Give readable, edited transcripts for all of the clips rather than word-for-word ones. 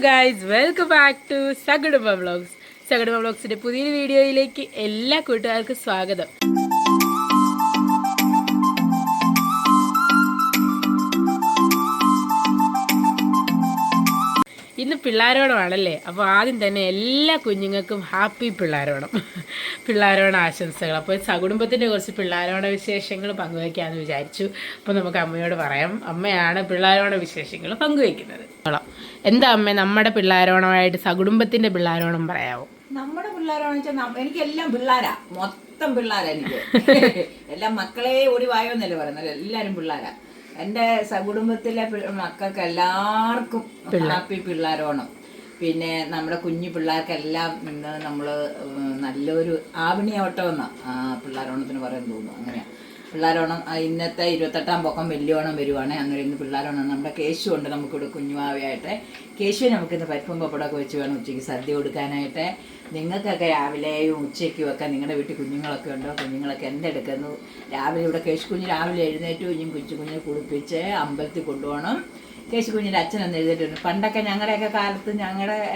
Guys, welcome back to സഗുടുംബ vlogs. സഗുടുംബ വ്ളോഗ്സിന്റെ പുതിയൊരു വീഡിയോയിലേക്ക് എല്ലാ കൂട്ടുകാർക്കും സ്വാഗതം. ഇന്ന് പിള്ളാരോണമാണല്ലേ. അപ്പോൾ ആദ്യം തന്നെ എല്ലാ കുഞ്ഞുങ്ങൾക്കും ഹാപ്പി പിള്ളാരോണ ആശംസകൾ. അപ്പോൾ സകുടുംബത്തിൻ്റെ കുറച്ച് പിള്ളാരോണ വിശേഷങ്ങൾ പങ്കുവയ്ക്കാമെന്ന് വിചാരിച്ചു. അപ്പോൾ നമുക്ക് അമ്മയോട് പറയാം. അമ്മയാണ് പിള്ളാരോണ വിശേഷങ്ങൾ പങ്കുവയ്ക്കുന്നത്. എന്താ അമ്മ നമ്മുടെ പിള്ളാരോണമായിട്ട് സകുടുംബത്തിൻ്റെ പിള്ളാരോണം പറയാമോ? നമ്മുടെ പിള്ളേരാണെന്ന് വെച്ചാൽ എനിക്കെല്ലാം പിള്ളേരാ, മൊത്തം പിള്ളേരാ. എനിക്ക് എല്ലാം മക്കളെ ഓടി വായോന്നല്ലേ പറയുന്നത്, എല്ലാവരും പിള്ളേരാ. എൻ്റെ സകുടുംബത്തിലെ മക്കൾക്ക് എല്ലാവർക്കും ഹാപ്പി പിള്ളേരോണം. പിന്നെ നമ്മുടെ കുഞ്ഞു പിള്ളേർക്കെല്ലാം ഇന്ന് നമ്മൾ നല്ലൊരു ആവണിയോട്ടം എന്നാണ് പിള്ളേരോണത്തിന് പറയാൻ തോന്നുന്നു. അങ്ങനെയാണ് പിള്ളേരോണം. ഇന്നത്തെ 28-ാം പൊക്കം വലിയോണം വരുവാണ്. അങ്ങനെ ഇന്ന് പിള്ളേരോണം. നമ്മുടെ കേശു ഉണ്ട് നമുക്കിവിടെ കുഞ്ഞുമാവയായിട്ട്. കേശുവിന് നമുക്കിന്ന് പരിപ്പും പപ്പടമൊക്കെ വെച്ച് വേണം ഉച്ചയ്ക്ക് സദ്യ കൊടുക്കാനായിട്ട്. നിങ്ങൾക്കൊക്കെ രാവിലെയും ഉച്ചയ്ക്കും ഒക്കെ നിങ്ങളുടെ വീട്ടിൽ കുഞ്ഞുങ്ങളൊക്കെ ഉണ്ടോ? കുഞ്ഞുങ്ങളൊക്കെ എന്തെടുക്കുന്നു? രാവിലെ ഇവിടെ കേശു കുഞ്ഞ് രാവിലെ എഴുന്നേറ്റ് കുഞ്ഞിനെ കുളിപ്പിച്ച് അമ്പലത്തിൽ കൊണ്ടുപോകണം. കേശു കുഞ്ഞിൻ്റെ അച്ഛനൊന്ന് എഴുതിയിട്ടുണ്ട്. പണ്ടൊക്കെ ഞങ്ങളുടെയൊക്കെ കാലത്ത്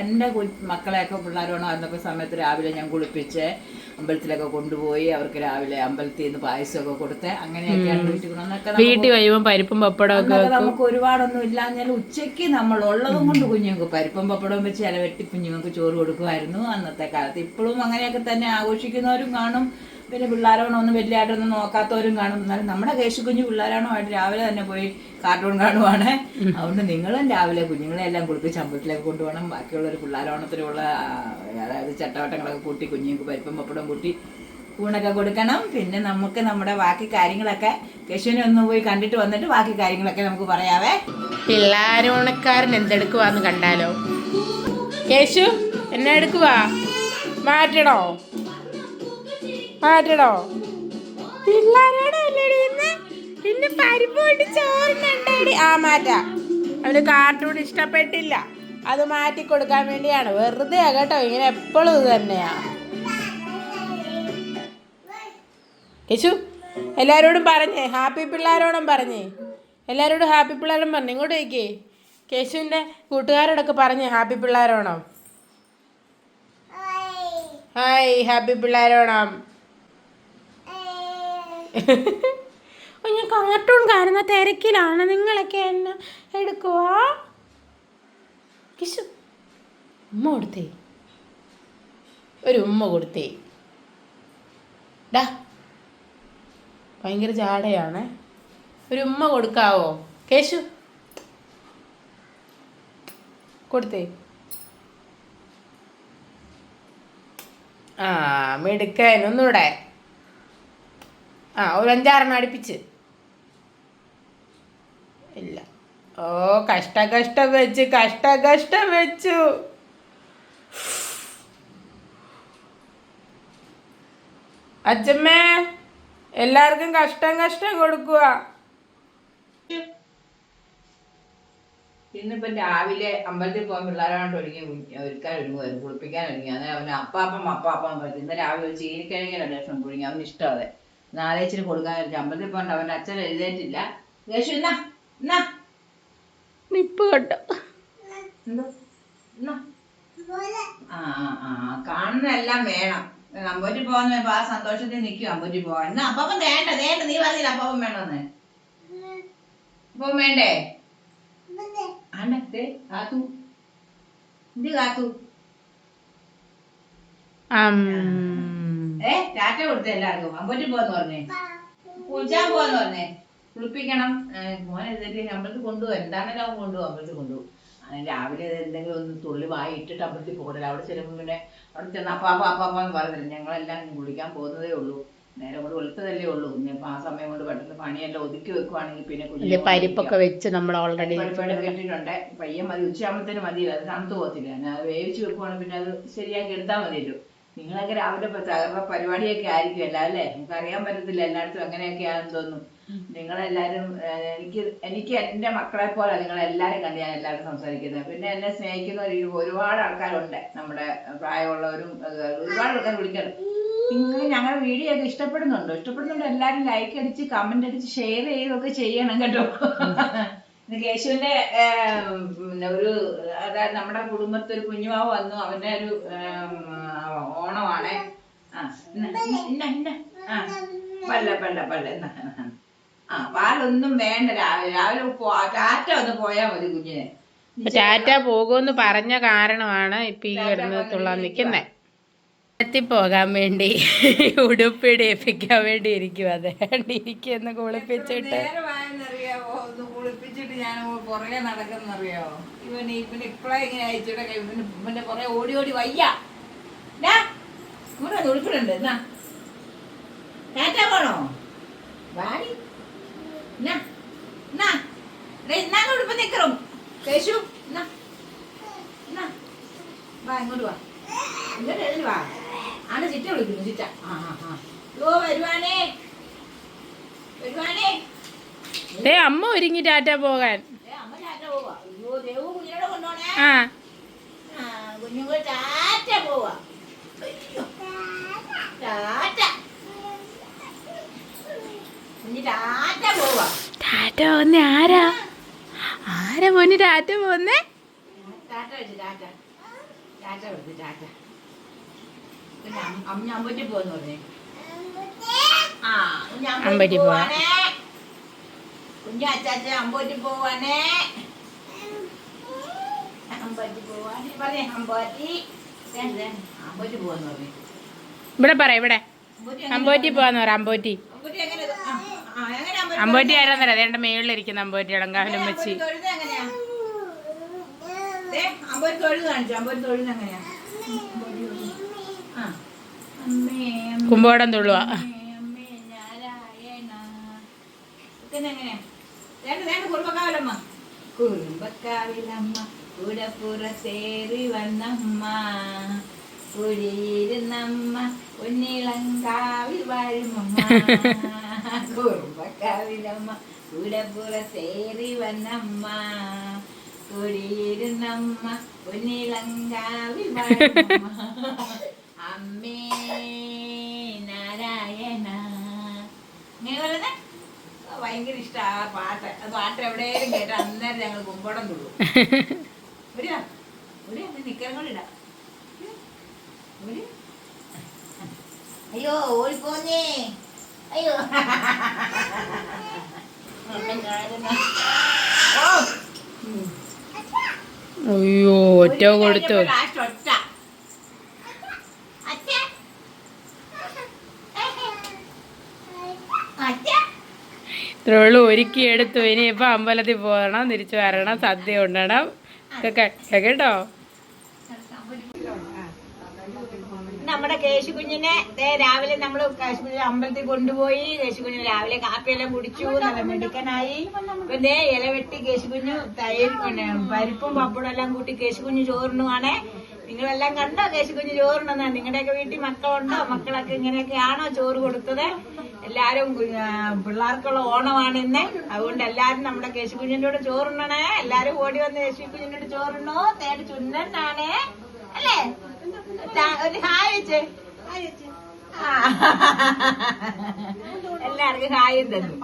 എൻ്റെ മക്കളെയൊക്കെ പിള്ളേരോണം ആയിരുന്നപ്പോൾ സമയത്ത് രാവിലെ ഞാൻ കുളിപ്പിച്ച് അമ്പലത്തിലൊക്കെ കൊണ്ടുപോയി അവർക്ക് രാവിലെ അമ്പലത്തിൽ നിന്ന് പായസമൊക്കെ കൊടുത്ത് അങ്ങനെയൊക്കെയാണ് വീട്ടിൽ വരുമ്പോൾ പരിപ്പും പപ്പടമൊക്കെ. നമുക്ക് ഒരുപാടൊന്നും ഇല്ലാഞ്ഞാൽ ഉച്ചയ്ക്ക് നമ്മൾ ഉള്ളതും കൊണ്ട് കുഞ്ഞുങ്ങൾക്ക് പരിപ്പും പപ്പടവും വെച്ച് ചില വെട്ടി കുഞ്ഞുങ്ങൾക്ക് ചോറ് കൊടുക്കുമായിരുന്നു അന്നത്തെ കാലത്ത്. ഇപ്പോഴും അങ്ങനെയൊക്കെ തന്നെ ആഘോഷിക്കുന്നവരും കാണും. പിന്നെ പിള്ളേരോണം ഒന്നും വലിയതായിട്ടൊന്നും നോക്കാത്തവരും കാണും. എന്നാലും നമ്മുടെ കേശുകുഞ്ഞ് പിള്ളേരോണമായിട്ട് രാവിലെ തന്നെ പോയി കാർട്ടൂൺ കാണുവാണ്. അതുകൊണ്ട് നിങ്ങളും രാവിലെ കുഞ്ഞുങ്ങളെ എല്ലാം കുളിപ്പിച്ച് അമ്പലത്തിലേക്ക് കൊണ്ടുപോകണം. ബാക്കിയുള്ളൊരു പിള്ളേരോണത്തിനുള്ള അതായത് ചട്ടവട്ടങ്ങളൊക്കെ കൂട്ടി കുഞ്ഞുങ്ങൾക്ക് പരിപ്പും പപ്പടം കൂട്ടി ഊണൊക്കെ കൊടുക്കണം. പിന്നെ നമുക്ക് നമ്മുടെ ബാക്കി കാര്യങ്ങളൊക്കെ കേശുവിനെ ഒന്ന് പോയി കണ്ടിട്ട് വന്നിട്ട് ബാക്കി കാര്യങ്ങളൊക്കെ നമുക്ക് പറയാവേ. പിള്ളേരോണക്കാരൻ എന്തെടുക്കുവാന്ന് കണ്ടാലോ? കേശു എന്നെ എടുക്കുവാ? മാറ്റണോ? പിന്നെ പരിപ്പോട്ട് ചോറിനുണ്ടാടി. മാറ്റാം. അവന് കാർട്ടൂൺ ഇഷ്ടപ്പെട്ടില്ല, അത് മാറ്റി കൊടുക്കാൻ വേണ്ടിയാണ്. വെറുതെ കേട്ടോ, ഇങ്ങനെ എപ്പോഴും ഇത് തന്നെയാ. കേശു എല്ലാവരോടും പറഞ്ഞേ ഹാപ്പി പിള്ളേരോണം പറഞ്ഞേ. എല്ലാവരോടും ഹാപ്പി പിള്ളേരോണം പറഞ്ഞു. ഇങ്ങോട്ട് വയ്ക്കേ. കേശുവിൻ്റെ കൂട്ടുകാരോടൊക്കെ പറഞ്ഞേ ഹാപ്പി പിള്ളേരോണം. ഹായ്, ഹാപ്പി പിള്ളേരോണം. ഞാൻ കാർട്ടൂൺ കാണുന്ന തിരക്കിലാണ്. നിങ്ങളൊക്കെ എന്നെ എടുക്കുവാ? കിശു ഉമ്മ കൊടുത്തേ, ഒരു ഉമ്മ കൊടുത്തേ. ഡാ ഭയങ്കര ജാടയാണ്. ഒരു ഉമ്മ കൊടുക്കാവോ കേശു? കൊടുത്തേ. മിടുക്കൻ. ഒന്നുകൂടെ. ഒരു 5-6 അടുപ്പിച്ച്. ഇല്ല. കഷ്ടം വെച്ചു. അച്ഛമ്മേ എല്ലാവർക്കും കഷ്ടം കൊടുക്കുക. ഇന്നിപ്പം രാവിലെ അമ്പലത്തിൽ പോകാൻ പിള്ളേരാണ്ട് ഒരുങ്ങുമായിരുന്നു, കുളിപ്പിക്കാൻ ഒരുങ്ങി. അങ്ങനെ അവന് അപ്പാപ്പം പറ്റി. ഇന്ന് രാവിലെ ഒരു ചീനിക്കിഴങ്ങിന് ലക്ഷം പുഴുങ്ങി. അവന് ഇഷ്ടമതെ. നാളെ ഇച്ചിരി കൊടുക്കാൻ അമ്പലത്തിൽ പോകണ്ട. അവൻ്റെ അച്ഛൻ എഴുതേറ്റില്ല. കേശു എന്നാ നിപ്പ് കേട്ടോ. എന്തോ കാണുന്നതെല്ലാം വേണം. അമ്പൂറ്റി പോകുന്ന ആ സന്തോഷത്തിൽ നിൽക്കും. അമ്പൂറ്റി പോകാൻ എന്നാ അപ്പം വേണ്ട. നീ പറഞ്ഞില്ല അപ്പം വേണമെന്ന്. അപ്പം വേണ്ടേ? കാത്തു ടാറ്റ കൊടുത്ത എല്ലാവർക്കും. അമ്പൂറ്റി പോവാന്ന് പറഞ്ഞേ, കുളിച്ചാൻ പോവാന്ന് പറഞ്ഞേ, കുളിപ്പിക്കണം. മോനെ അമ്പലത്തിൽ കൊണ്ടുപോകും. എന്താണല്ലോ അവൻ കൊണ്ടുപോകും, അമ്പലത്തിൽ കൊണ്ടുപോകും. അങ്ങനെ രാവിലെ എന്തെങ്കിലും ഒന്ന് തുള്ളി വായി ഇട്ടിട്ട് അമ്പലത്തിൽ പോകണില്ല. അവിടെ ചെല്ലുമ്പോൾ പിന്നെ അവിടെ ചെന്ന് അപ്പാന്ന് പറഞ്ഞില്ല. ഞങ്ങളെല്ലാം കുളിക്കാൻ പോകുന്നതേ ഉള്ളൂ. നേരെ കൊണ്ട് വെളുത്തതല്ലേ ഉള്ളൂ. ഇനിയിപ്പോൾ ആ സമയം കൊണ്ട് പെട്ടെന്ന് പണിയെല്ലാം ഒതുക്കി വെക്കുവാണെങ്കിൽ പിന്നെ പരിപ്പൊക്കെ വെച്ച് നമ്മൾ ഓൾറെഡി ഇട്ടിട്ടുണ്ട്. പയ്യൻ മതി, ഉച്ചയാകുമ്പത്തേന് മതിയില്ല, അത് തണുത്ത് പോകത്തില്ല. അത് വേവിച്ച് വെക്കുവാണെങ്കിൽ പിന്നെ അത് ശരിയാക്കി എടുത്താൽ മതിയല്ലോ. നിങ്ങളൊക്കെ രാവിലെ പരിപാടിയൊക്കെ ആയിരിക്കും എല്ലാം അല്ലേ? നമുക്കറിയാൻ പറ്റത്തില്ല എല്ലായിടത്തും എങ്ങനെയൊക്കെയാണെന്ന് തോന്നുന്നു. നിങ്ങളെല്ലാവരും എനിക്ക് എൻ്റെ മക്കളെ പോലെ നിങ്ങളെല്ലാവരും കണ്ട് ഞാൻ എല്ലാവരും സംസാരിക്കുന്നത്. പിന്നെ എന്നെ സ്നേഹിക്കുന്ന ഒരുപാട് ആൾക്കാരുണ്ട്. നമ്മുടെ പ്രായമുള്ളവരും ഒരുപാട് ആൾക്കാർ വിളിക്കാറുണ്ട്. നിങ്ങൾ ഞങ്ങളുടെ വീഡിയോ ഒക്കെ ഇഷ്ടപ്പെടുന്നുണ്ടോ? എല്ലാവരും ലൈക്ക് അടിച്ച് കമന്റ് അടിച്ച് ഷെയർ ചെയ്യുകയൊക്കെ ചെയ്യണം കേട്ടോ. കേശുവിന്റെ പിന്നെ ഒരു അതായത് നമ്മുടെ കുടുംബത്തിൽ ഒരു കുഞ്ഞുമാവ് വന്നു. അവന്റെ ഒരു ഓണമാണ്. പാലൊന്നും വേണ്ട. രാവിലെ ടാറ്റ ഒന്ന് പോയാ മതി കുഞ്ഞിനെ. ടാറ്റ പോകുമെന്ന് പറഞ്ഞ കാരണമാണ് ഇപ്പൊ ഈ കിടന്നത്തുള്ള നിൽക്കുന്നേ. പോകാൻ വേണ്ടി ഉടുപ്പിടിപ്പിക്കാൻ വേണ്ടി ഇരിക്കും. അതെ ഇരിക്കുന്ന കുളിപ്പിച്ചിട്ട് കുളിപ്പിച്ചിട്ട് ഞാൻ പുറകെ നടക്കുന്നറിയാവോ. ഇവന് ഇപ്പഴേ ഇങ്ങനെ അയച്ചിട്ട് ഇവന്റെ പുറകെ ഓടി ഓടി വയ്യ. ഇവിടെ ഉടുപ്പിടുണ്ട്. എന്നാ ടാറ്റ പോണോ? വാടി എന്നാ ഉടുപ്പ് നിക്കറും കേശു. വാ ഇങ്ങോട്ട് വാ. ഇങ്ങോട്ട് എഴുതി വാ. ആണ് ചിറ്റ വിളിക്കുന്നു. ചിറ്റ വരുവാനേ വരുവാനേ. അമ്മ ഒരുങ്ങി ടാറ്റ പോകാൻ. അമ്മ ടാറ്റ പോവാ. അയ്യോ ദേവു കുഞ്ഞിനോട് കൊണ്ടോണേ. കുഞ്ഞുങ്ങൾ ടാറ്റ പോവാ. ടാറ്റ കുഞ്ഞി ടാറ്റ പോവാ. ടാറ്റ പോന്നെ ആരാ? ആരാ പോന്ന് ടാറ്റ പോന്നേ? ടാറ്റ വെച്ച് ടാറ്റ ടാറ്റ വെച്ച് ടാറ്റ. അമ്പറ്റി പോന്ന് പറഞ്ഞേ. അമ്പറ്റി പോവാനേ. കുഞ്ഞു അച്ചാച്ച അമ്പറ്റി പോവാനേ. അമ്പറ്റി പോവാനേ പറഞ്ഞേ. അമ്പറ്റി അമ്പറ്റി പോവാന്ന് പറഞ്ഞേ. ഇവിടെ പറ. ഇവിടെ അമ്പോറ്റി പോവാന്ന് പറ. അമ്പോറ്റി അമ്പോറ്റി ആരാന്നറിയാം? അതേണ്ട മേളിലിരിക്കുന്ന അമ്പോറ്റി ഇളങ്കാവിലും വെച്ച്. അമ്പത്തി തൊഴുത് കാണിച്ചു. അമ്പത്തി തൊഴുത് എങ്ങനെയാ? കുമ്പോടം തുള്ളുക. കുറുമ്പക്കാവിലമ്മ കുറുമ്പക്കാവിലമ്മ കുടപ്പുറത്തേറി വന്നമ്മ കുടിയിരുന്നമ്മ പൊന്നിളങ്കാവിൽ വാഴുമമ്മ. കുറുമ്പക്കാവിലമ്മ കുടപ്പുറത്തേറി വന്നമ്മ കുടിയിരുന്നമ്മ പൊന്നിളങ്കാവിൽ വാഴുമമ്മ. അമ്മേ നാരായണ. ഇങ്ങനെ പറയുന്നേ ഭയങ്കര ഇഷ്ടം ആ പാട്ട്. ആ പാട്ട് എവിടെയും കേട്ടാ അന്നേരം ഞങ്ങൾ കുമ്പോടം തുള്ളു. വരിക വരിക നിക്കരം കൊണ്ടിടാം. അയ്യോ ഓടിപ്പോന്നേ. അയ്യോ അയ്യോ ഒറ്റ കൊടുത്തു. ഒറ്റ ഇത്രയുള്ളൂ. ഒരുക്കി എടുത്തു. ഇനിയിപ്പോൾ അമ്പലത്തിൽ പോകണം, തിരിച്ചു വരണം, സദ്യ ഉണ്ടണം കേട്ടോ. നമ്മുടെ കേശുകുഞ്ഞിനെ രാവിലെ നമ്മള് കാശ്മീർ അമ്പലത്തിൽ കൊണ്ടുപോയി. കേശുകുഞ്ഞിന് രാവിലെ കാപ്പിയെല്ലാം കുടിച്ചു. നല്ല മിടുക്കനായി. പിന്നെ ഇലവെട്ടി കേശുകുഞ്ഞു തൈര് പരിപ്പും പപ്പടും എല്ലാം കൂട്ടി കേശുകുഞ്ഞു ചോറിനുവാണേ. നിങ്ങളെല്ലാം കണ്ടോ കേശുകുഞ്ഞ് ചോറുണ്ടെന്ന്? നിങ്ങളുടെയൊക്കെ വീട്ടിൽ മക്കളുണ്ടോ? മക്കളൊക്കെ ഇങ്ങനെയൊക്കെയാണോ ചോറ് കൊടുത്തത്? എല്ലാരും പിള്ളേർക്കുള്ള ഓണമാണ് ഇന്ന്. അതുകൊണ്ട് എല്ലാരും നമ്മുടെ കേശുകുഞ്ഞിന്റെ കൂടെ ചോറുണ്ണണേ. എല്ലാരും ഓടി വന്ന് കേശുകുഞ്ഞിന്റെ കൂടെ ചോറുണ്ണോ. തേടി ചുന്നനാണേ അല്ലേ? ഒരു ഹായ് വെച്ചേ. എല്ലാവർക്കും ഹായും തന്നു.